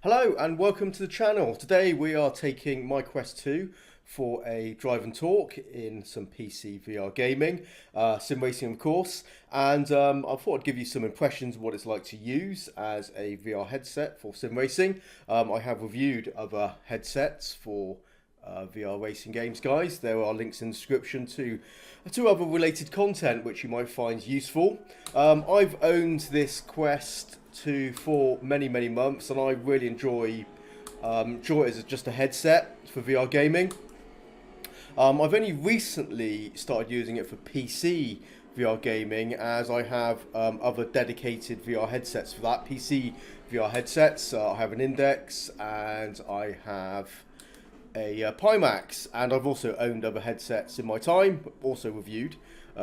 Hello and welcome to the channel. Today we are taking my Quest 2 for a drive and talk in some PC VR gaming, sim racing of course, and I thought I'd give you some impressions of what it's like to use as a VR headset for sim racing. I have reviewed other headsets for VR racing games, guys. There are links in the description to other related content which you might find useful. I've owned this Quest 2 for many months, and I really enjoy it as just a headset for VR gaming. I've only recently started using it for PC VR gaming, as I have other dedicated VR headsets for that. PC VR headsets, I have an Index and I have a Pimax, and I've also owned other headsets in my time, also reviewed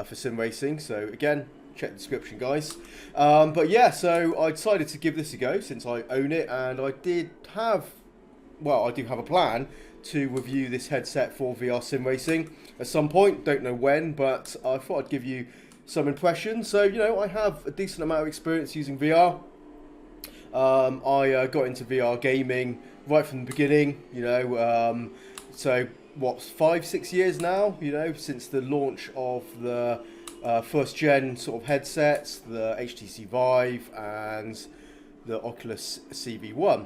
for sim racing. So again, check the description, guys. But yeah, so I decided to give this a go since I own it, and I do have a plan to review this headset for VR sim racing at some point. Don't know when, but I thought I'd give you some impressions. So, I have a decent amount of experience using VR. I got into VR gaming right from the beginning, so what's 5-6 years now, since the launch of the first gen sort of headsets, the HTC Vive and the Oculus CV1.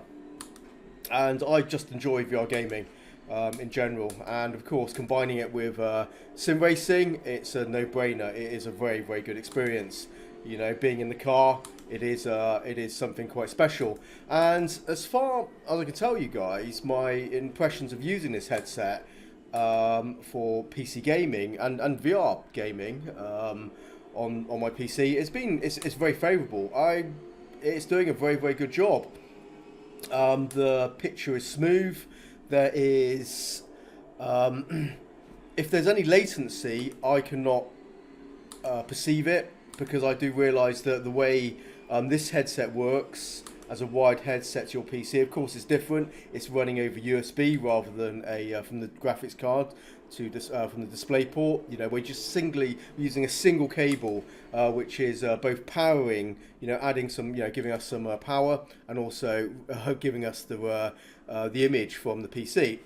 And I just enjoy VR gaming in general, and of course combining it with sim racing, it's a no-brainer. It is a very good experience. Being in the car, it is something quite special. And as far as I can tell you guys, my impressions of using this headset for PC gaming and VR gaming on my PC, it's very favourable. It's doing a very good job. The picture is smooth. There is if there's any latency, I cannot perceive it, because I do realise that the way this headset works as a wired headset to your PC, of course, is different. It's running over USB rather than from the graphics card to this from the display port. We're just using a single cable, which is both powering, adding some, giving us some power, and also giving us the image from the PC.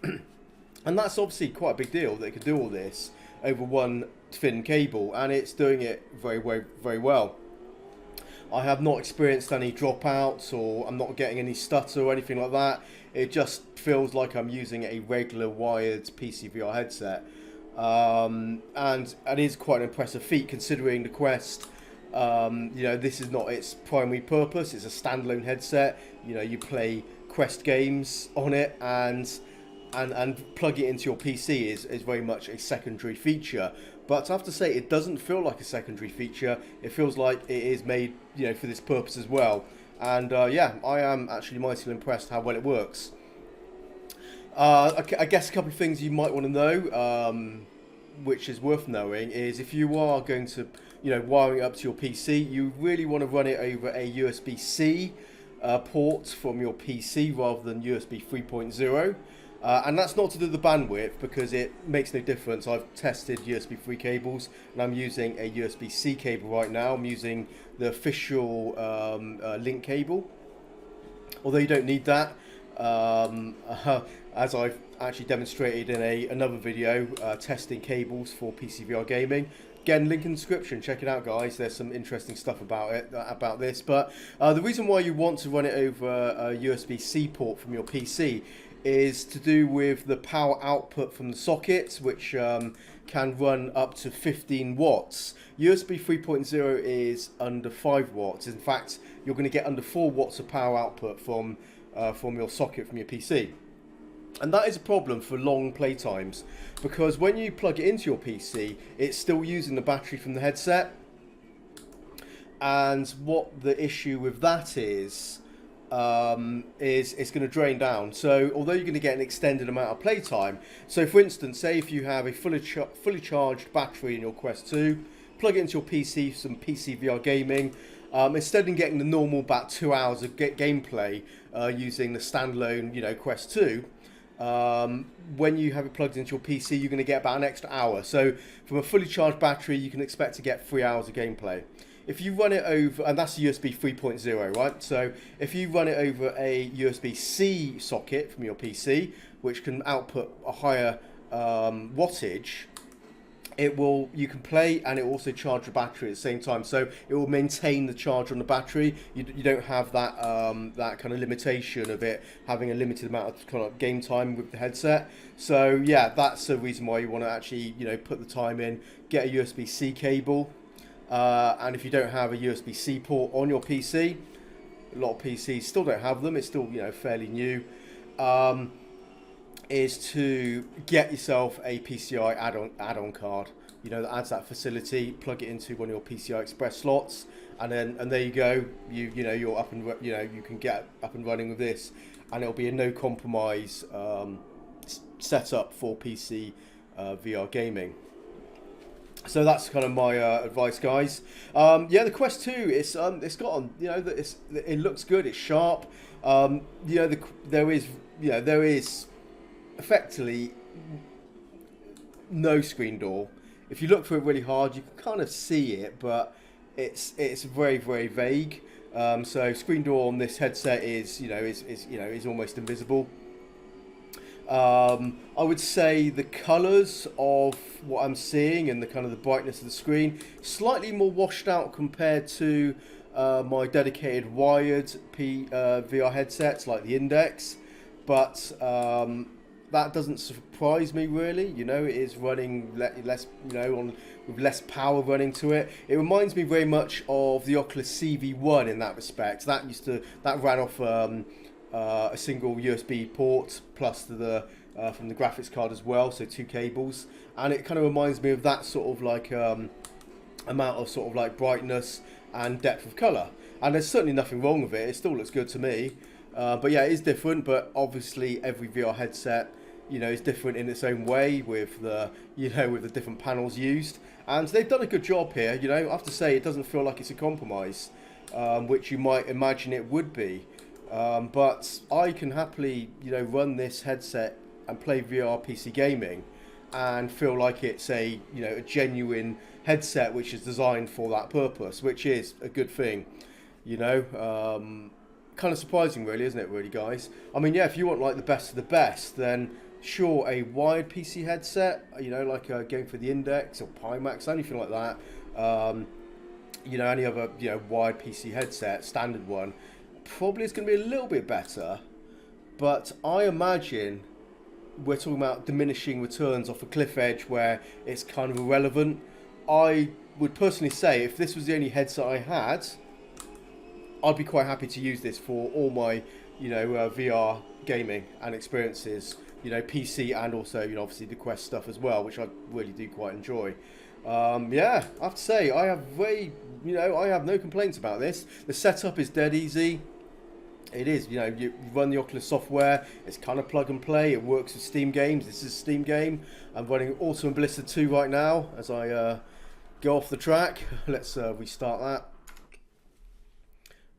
And that's obviously quite a big deal that they can do all this over one thin cable, and it's doing it very well. I have not experienced any dropouts, or I'm not getting any stutter or anything like that. It just feels like I'm using a regular wired PC VR headset, and it is quite an impressive feat considering the Quest. This is not its primary purpose. It's a standalone headset. You play Quest games on it, and plug it into your PC is very much a secondary feature. But I have to say, it doesn't feel like a secondary feature. It feels like it is made, for this purpose as well. And yeah, I am actually mightily impressed how well it works. I guess a couple of things you might want to know, which is worth knowing, is if you are going to, wiring it up to your PC, you really want to run it over a USB-C port from your PC rather than USB 3.0. And that's not to do with the bandwidth, because it makes no difference. I've tested USB 3 cables, and I'm using a USB-C cable right now. I'm using the official link cable, although you don't need that, as I've actually demonstrated in another video testing cables for PC VR gaming. Again, link in the description. Check it out, guys. There's some interesting stuff about this. But the reason why you want to run it over a USB-C port from your PC is to do with the power output from the socket, which can run up to 15 watts. USB 3.0 is under 5 watts. In fact, you're going to get under 4 watts of power output from your socket from your PC. And that is a problem for long play times, because when you plug it into your PC, it's still using the battery from the headset. And what the issue with that is it's going to drain down. So although you're going to get an extended amount of playtime, so for instance, say if you have a fully charged battery in your Quest 2, plug it into your PC, some PC VR gaming, instead of getting the normal about 2 hours of gameplay using the standalone, Quest 2, when you have it plugged into your PC, you're going to get about an extra hour. So from a fully charged battery, you can expect to get 3 hours of gameplay. if you run it over, and that's USB 3.0, right? So if you run it over a USB-C socket from your PC, which can output a higher wattage, you can play, and it will also charge the battery at the same time, so it will maintain the charge on the battery. You don't have that that kind of limitation of it having a limited amount of kind of game time with the headset. So yeah, that's the reason why you want to actually put the time in, get a USB-C cable, and if you don't have a USB-C port on your PC, a lot of PCs still don't have them, it's still fairly new, is to get yourself a PCI add-on card, that adds that facility. Plug it into one of your PCI Express slots, and there you go. You're up and you can get up and running with this, and it'll be a no compromise setup for PC VR gaming. So that's kind of my advice, guys. Yeah, the Quest 2, it's got on, it looks good, it's sharp. There is effectively no screen door. If you look for it really hard, you can kind of see it, but it's very, very vague. So screen door on this headset is almost invisible. I would say the colours of what I'm seeing and the kind of the brightness of the screen slightly more washed out compared to my dedicated wired VR headsets like the Index, but that doesn't surprise me really. It is running less, with less power running to it. It reminds me very much of the Oculus CV1 in that respect. That ran off a single USB port plus the from the graphics card as well, so 2 cables, and it kind of reminds me of that sort of like amount of sort of like brightness and depth of color. And there's certainly nothing wrong with it. It still looks good to me. But yeah, it is different. But obviously, every VR headset, is different in its own way with the, with the different panels used. And they've done a good job here. I have to say, it doesn't feel like it's a compromise, which you might imagine it would be. But I can happily, run this headset and play VR PC gaming, and feel like it's a, a genuine headset which is designed for that purpose, which is a good thing. Kind of surprising really, isn't it really, guys? I mean, yeah, if you want like the best of the best, then sure, a wired PC headset, like going for the Index or Pimax, anything like that, any other wired PC headset, standard one, probably is going to be a little bit better. But I imagine we're talking about diminishing returns off a cliff edge where it's kind of irrelevant. I would personally say if this was the only headset I had, I'd be quite happy to use this for all my, VR gaming and experiences, PC and also, obviously the Quest stuff as well, which I really do quite enjoy. Yeah, I have to say, I have I have no complaints about this. The setup is dead easy. It is, you run the Oculus software, it's kind of plug and play, it works with Steam games. This is a Steam game. I'm running Autumn Blister 2 right now as I go off the track. Let's restart that.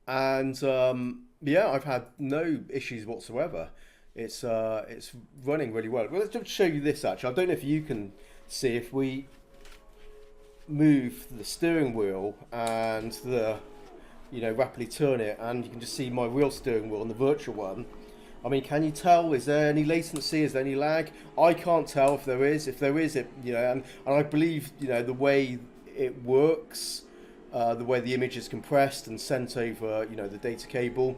And yeah, I've had no issues whatsoever. It's running really well. Well, let's just show you this actually. I don't know if you can see, if we move the steering wheel and the rapidly turn it, and you can just see my real steering wheel on the virtual one. I mean, can you tell? Is there any latency? Is there any lag? I can't tell if there is. If there is, and I believe the way it works, the way the image is compressed and sent over the data cable,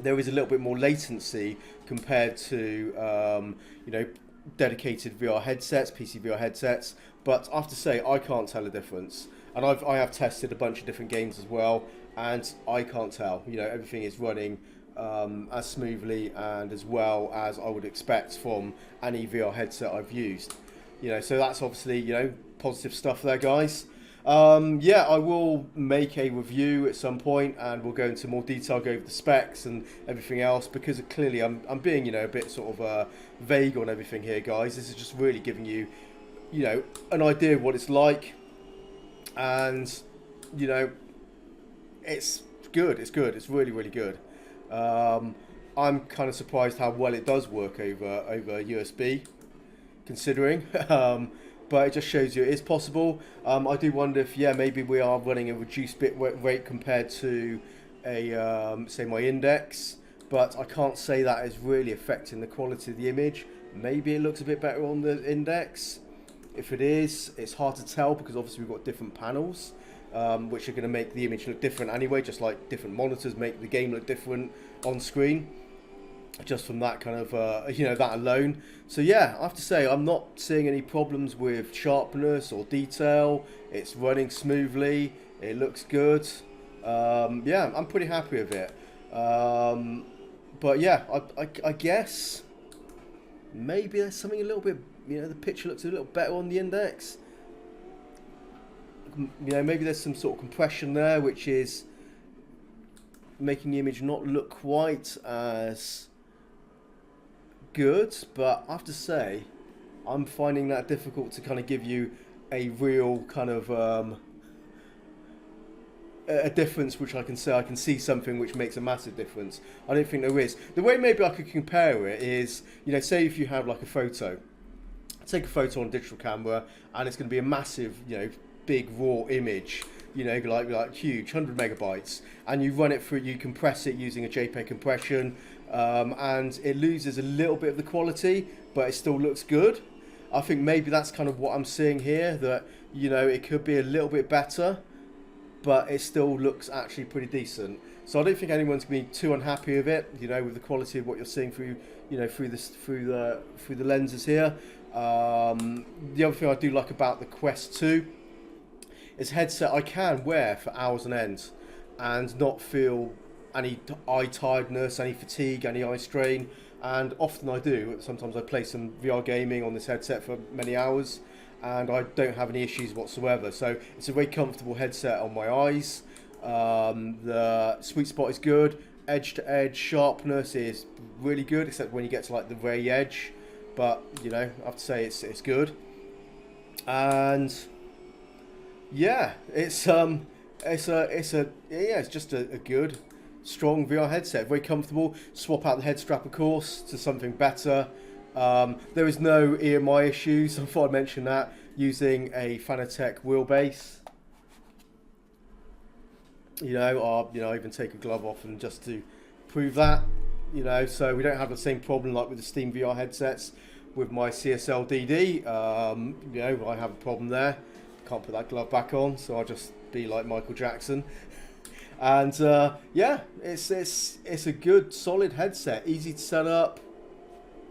there is a little bit more latency compared to dedicated VR headsets, PC VR headsets. But I have to say, I can't tell a difference. And I have tested a bunch of different games as well, and I can't tell. Everything is running as smoothly and as well as I would expect from any VR headset I've used. So that's obviously positive stuff there, guys. Yeah, I will make a review at some point, and we'll go into more detail, go over the specs and everything else, because clearly I'm being a bit sort of vague on everything here, guys. This is just really giving you an idea of what it's like, and it's good. It's really, really good. I'm kind of surprised how well it does work over USB, considering. but it just shows you it is possible. I do wonder if, yeah, maybe we are running a reduced bit rate compared to a say my index, but I can't say that is really affecting the quality of the image. Maybe it looks a bit better on the index. If it is, it's hard to tell because obviously we've got different panels, which are going to make the image look different anyway, just like different monitors make the game look different on screen, just from that kind of, that alone. So yeah, I have to say, I'm not seeing any problems with sharpness or detail. It's running smoothly. It looks good. Yeah, I'm pretty happy with it. But yeah, I guess maybe there's something a little bit, the picture looks a little better on the index. Maybe there's some sort of compression there, which is making the image not look quite as good. But I have to say, I'm finding that difficult to kind of give you a real kind of a difference, which I can say I can see something which makes a massive difference. I don't think there is. The way maybe I could compare it is, say if you have like a photo, take a photo on a digital camera, and it's going to be a massive, big raw image, like huge, 100 megabytes, and you run it through, you compress it using a JPEG compression, and it loses a little bit of the quality, but it still looks good. I think maybe that's kind of what I'm seeing here, that, it could be a little bit better, but it still looks actually pretty decent. So I don't think anyone's going to be too unhappy with it, with the quality of what you're seeing through, through the lenses here. The other thing I do like about the Quest 2 is a headset I can wear for hours on end and not feel any eye tiredness, any fatigue, any eye strain. And often I do. Sometimes I play some VR gaming on this headset for many hours, and I don't have any issues whatsoever. So it's a very comfortable headset on my eyes. The sweet spot is good. Edge to edge sharpness is really good, except when you get to like the very edge. But I have to say it's good. And yeah, it's just a good, strong VR headset. Very comfortable. Swap out the head strap, of course, to something better. There is no EMI issues. I thought I'd mention that, using a Fanatec wheelbase. I even take a glove off and just to prove that. So we don't have the same problem like with the Steam VR headsets with my CSL DD. I have a problem there. Can't put that glove back on, so I'll just be like Michael Jackson. And yeah, it's a good, solid headset. Easy to set up.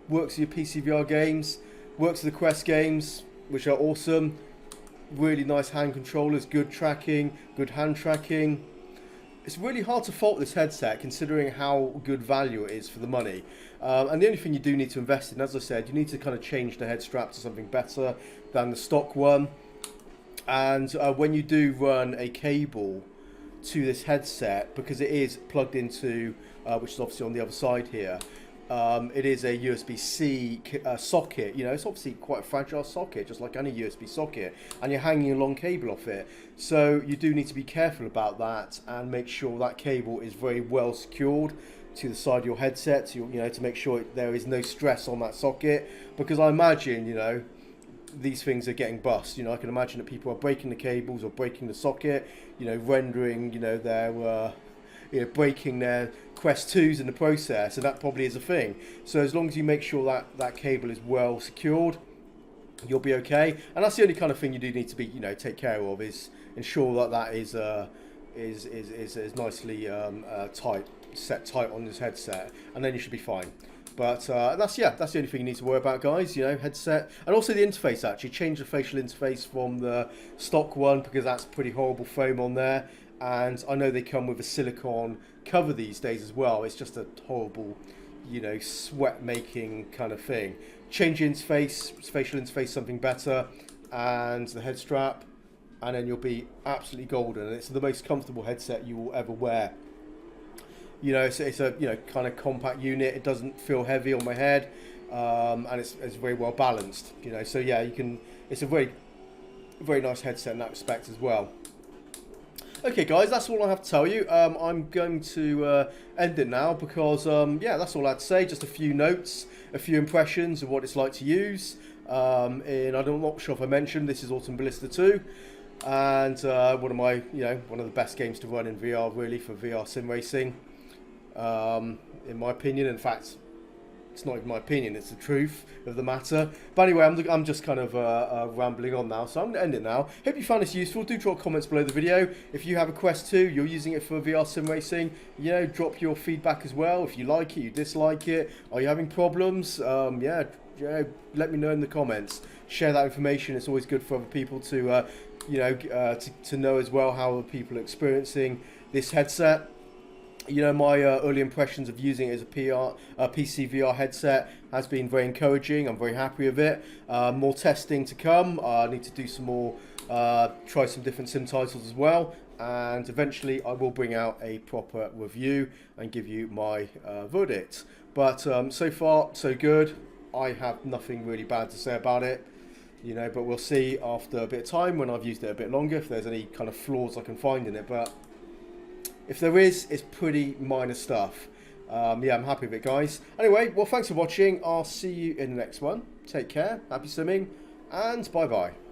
Works with your PC VR games. Works with the Quest games, which are awesome. Really nice hand controllers, good tracking, good hand tracking. It's really hard to fault this headset considering how good value it is for the money. And the only thing you do need to invest in, as I said, you need to kind of change the head strap to something better than the stock one. And when you do run a cable to this headset, because it is plugged into, which is obviously on the other side here, it is a USB-C socket. It's obviously quite a fragile socket, just like any USB socket, and you're hanging a long cable off it. So you do need to be careful about that and make sure that cable is very well secured to the side of your headset, to make sure there is no stress on that socket, because I imagine, these things are getting bust. I can imagine that people are breaking the cables or breaking the socket, rendering, their breaking their Quest 2s in the process, and that probably is a thing. So as long as you make sure that cable is well secured, you'll be okay. And that's the only kind of thing you do need to be, take care of, is ensure that is nicely set tight on this headset, and then you should be fine. But that's the only thing you need to worry about, guys. Headset, and also the interface. Actually, change the facial interface from the stock one, because that's pretty horrible foam on there. And I know they come with a silicone cover these days as well. It's just a horrible, sweat-making kind of thing. Change interface, facial interface, something better, and the head strap, and then you'll be absolutely golden. And it's the most comfortable headset you will ever wear. It's a kind of compact unit. It doesn't feel heavy on my head, and it's very well balanced. So yeah, it's a very, very nice headset in that respect as well. Okay, guys, that's all I have to tell you. I'm going to end it now because, yeah, that's all I had to say. Just a few notes, a few impressions of what it's like to use. I'm not sure if I mentioned, this is Autumn Ballista 2, and one of the best games to run in VR, really, for VR sim racing, in my opinion. In fact, it's not even my opinion, it's the truth of the matter. But anyway, I'm just kind of rambling on now, so I'm going to end it now. Hope you found this useful. Do drop comments below the video. If you have a Quest 2, you're using it for VR sim racing, drop your feedback as well. If you like it, you dislike it, are you having problems? Let me know in the comments. Share that information. It's always good for other people to, to know as well how other people are experiencing this headset. My early impressions of using it as a PC VR headset has been very encouraging. I'm very happy with it. More testing to come. I need to do some more, try some different sim titles as well. And eventually I will bring out a proper review and give you my verdict. But so far, so good. I have nothing really bad to say about it. But we'll see after a bit of time, when I've used it a bit longer, if there's any kind of flaws I can find in it. But if there is, it's pretty minor stuff. I'm happy with it, guys. Anyway, well, thanks for watching. I'll see you in the next one. Take care, happy simming, and bye-bye.